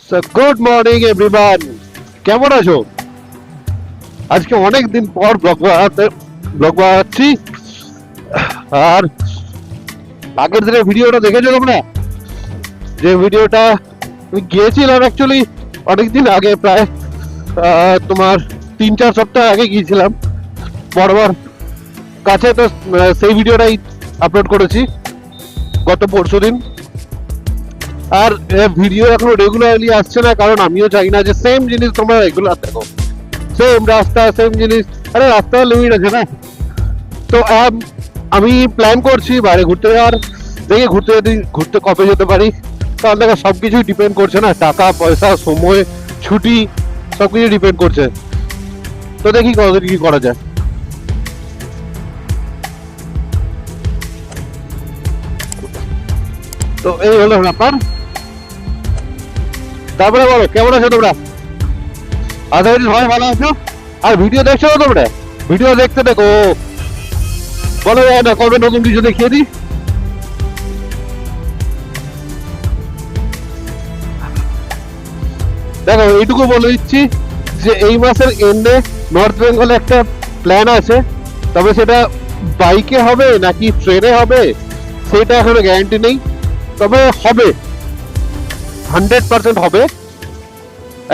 So good morning everyone. কেমন আছো? আজকে অনেক দিন পর ব্লগ বানাচ্ছি। আর আগের দিনের ভিডিওটা দেখেছো তোমরা? যে ভিডিওটা আমি গিয়েছিলাম অ্যাকচুয়ালি অনেকদিন আগে, প্রায় তোমার 3-4 সপ্তাহ আগে গিয়েছিলাম বরাবর কাছে। তো সেই ভিডিওটাই আপলোড করেছি গত পরশুদিন। আর ভিডিও এখনো রেগুলারলি আসছে না, কারণ আমিও চাই না যে সেম জিনিস তোমরা রেগুলার দেখো, সেম রাস্তা সেম জিনিস। আরে রাস্তার লিমিট আছে না। তো আমি প্ল্যান করছি বাইরে ঘুরতে যাওয়ার। দেখি ঘুরতে কবে যেতে পারি, কারণ দেখো সবকিছুই ডিপেন্ড করছে না, টাকা পয়সা সময় ছুটি সবকিছু ডিপেন্ড করছে। তো দেখি কতদিন কি করা যায়। তো এই হলো ব্যাপার। তারপরে বলো কেমন আছো তোমরা? আশা করি সবাই ভালো আছো। আর ভিডিও দেখছো তোমরা? ভিডিও দেখতে দেখো, বলো যায় না কবে নতুন কিছু দেখিয়ে দিই। দেখো এইটুকু বলে দিচ্ছি যে এই মাসের এন্ডে নর্থ বেঙ্গলে একটা প্ল্যান আছে, তবে সেটা বাইকে হবে নাকি ট্রেনে হবে সেটা এখনো গ্যারান্টি নেই, তবে হবে, 100% হবে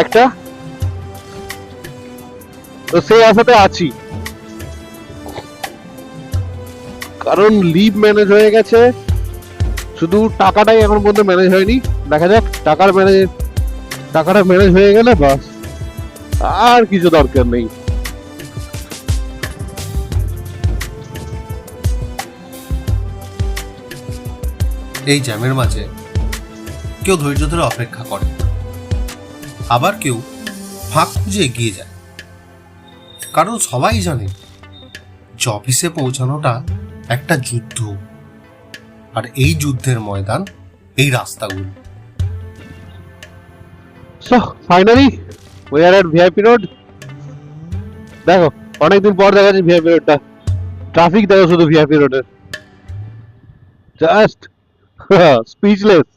একটা। তো সেই আশাতে আছি, কারণ লিভ ম্যানেজ হয়ে গেছে, শুধু টাকাটাই এখন পর্যন্ত ম্যানেজ হয়নি। দেখা যাক টাকাটা ম্যানেজ হয়ে গেলে বাস, আর কিছু দরকার নেই। এই জ্যামের মাঝে কেউ ধৈর্য ধরে অপেক্ষা করে, আবার কেউ ফাঁক খুঁজে এগিয়ে যায়, কারণ সবাই জানে যে অফিসে পৌঁছানোটা একটা যুদ্ধ, আর এই যুদ্ধের ময়দান এই রাস্তাগুলো। So finally we are at VIP road. দেখো অনেকদিন পর দেখা যাচ্ছে ভিআইপি রোডটা। ট্রাফিক দেখো শুধু ভিআইপি রোডের, জাস্ট স্পিচলেস।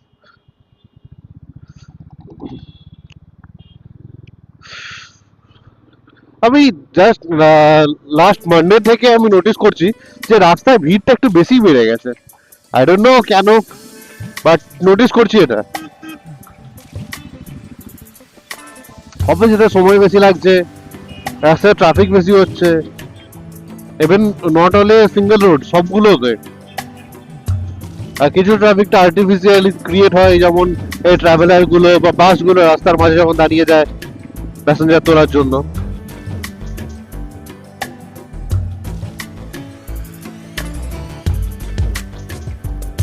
আমি জাস্ট লাস্ট মানডে থেকে আমি নোটিস করছি যে রাস্তায় ভিড়টা একটু বেশি বেড়ে গেছে। আই ডোন্ট নো কেন, বাট নোটিস করছি এটা। অফিস যেতে সময় বেশি লাগছে, রাস্তায় ট্রাফিক বেশি হচ্ছে, even not only single road, সবগুলোতে। আর কিছু ট্রাফিকটা আর্টিফিশিয়ালি ক্রিয়েট হয়, যেমন এই ট্রাভেলার গুলো বা বাস গুলো রাস্তার মাঝে যখন দাঁড়িয়ে যায় প্যাসেঞ্জার তোলার জন্য।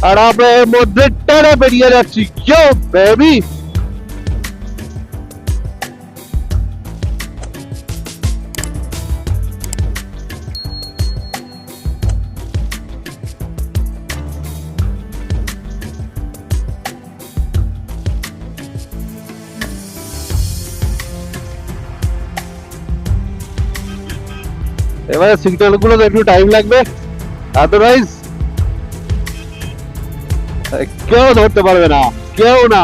আর আমরা এর মধ্যে টেনে বেরিয়ে যাচ্ছি, ইয়ো বেবি। এবারে সিগন্যাল গুলো একটু টাইম লাগবে, আদারওয়াইজ কেউ ধরতে পারবে না, কেউ না।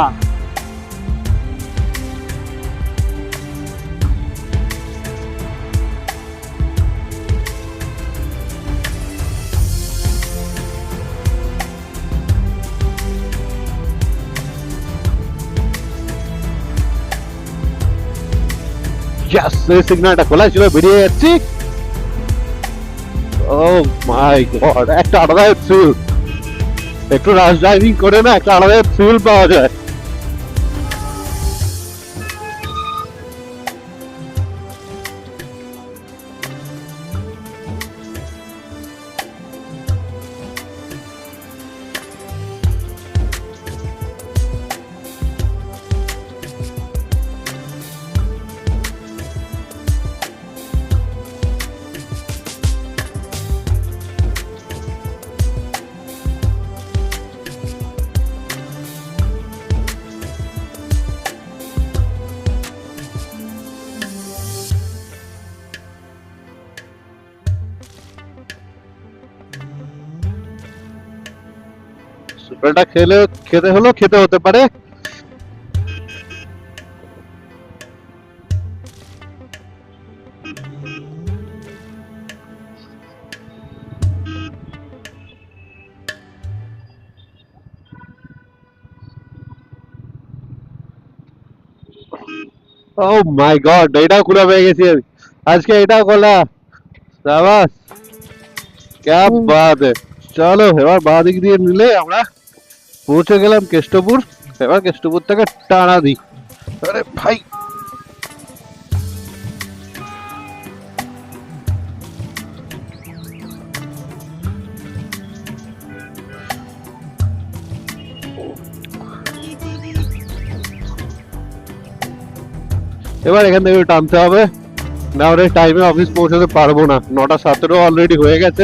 সিগন্যালটা খোলা ছিল, বেরিয়ে যাচ্ছি। ও মাই গড, একটা আলাদা থ্রিল, একটু রাশ ড্রাইভিং করে না একটা আলাদা থ্রিল পাওয়া যায়। সুপারটা খেতে হতে পারে। ও মাই গড, এটাও খোলা পেয়ে গেছি আমি আজকে, এটাও খোলা। সাবাস, ক্যা বাত है। চলো এবার বাঁ দিক দিয়ে নিলে আমরা পৌঁছে গেলাম কেষ্টপুর। এবার কেষ্টপুর থেকে টানা দিই। আরে ভাই, এবার এখান থেকে টানতে হবে, না হলে টাইমে অফিস পৌঁছাতে পারবো না। 9:17 অলরেডি হয়ে গেছে,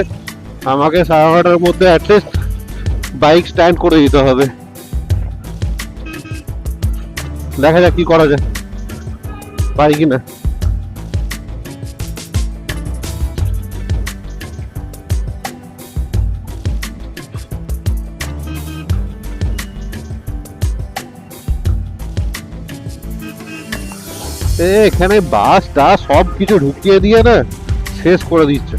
আমাকে 9:30টার মধ্যে অ্যাটলিস্ট বাইক স্ট্যান্ড করে দিতে হবে। দেখা যাক কি করা যায়, পারি কিনা। এখানে বাস টা সব কিছু ঢুকিয়ে দিয়ে না শেষ করে দিচ্ছে।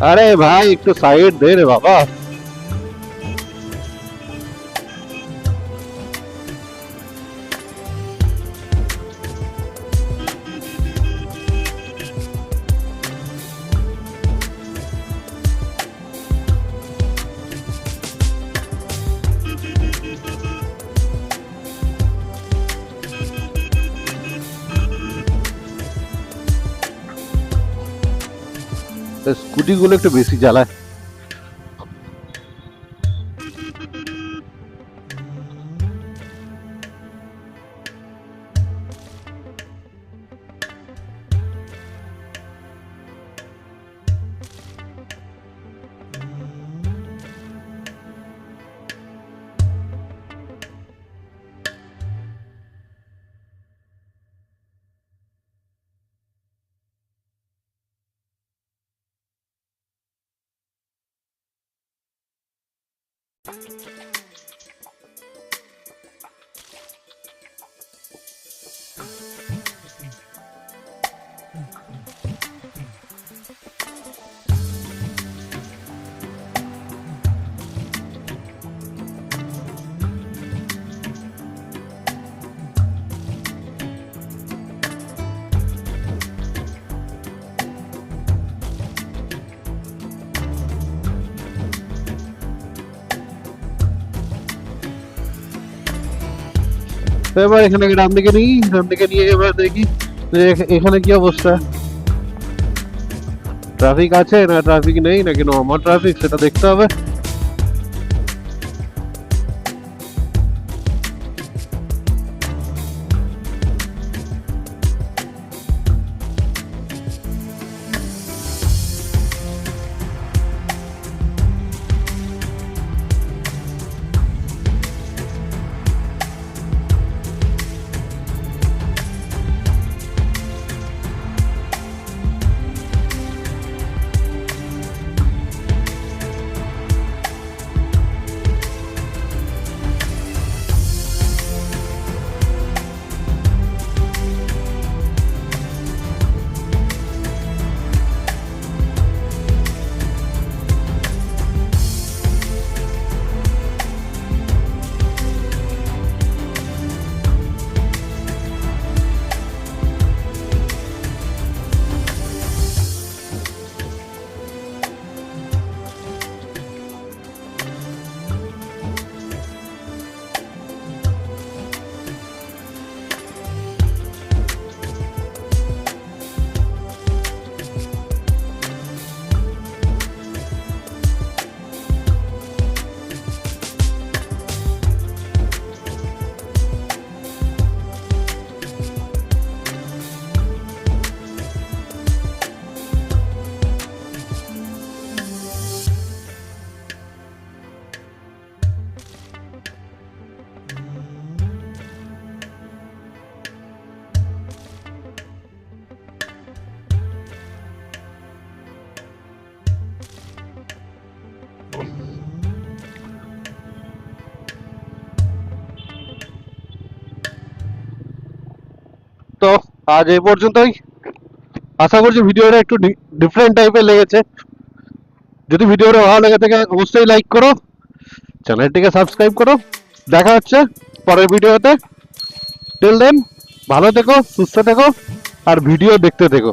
আরে ভাই একটু সাইড দে রে বাবা। স্কুটি গুলো একটু বেশি জ্বালায়। এবার এখানে ডান দিকে নিই, ডান দিকে নিয়ে এবার দেখি যে এখানে কি অবস্থা, ট্রাফিক আছে না ট্রাফিক নেই নাকি নর্মাল ট্রাফিক সেটা দেখতে হবে। তো আজ এই পর্যন্তই। আশা করছি ভিডিওটা একটু ডিফারেন্ট টাইপের লেগেছে। যদি ভিডিওটা ভালো লেগে থাকে অবশ্যই লাইক করো, চ্যানেলটিকে সাবস্ক্রাইব করো। দেখা হচ্ছে পরের ভিডিওতে। টিল দেন ভালো থেকো, সুস্থ থেকো আর ভিডিও দেখতে থেকো।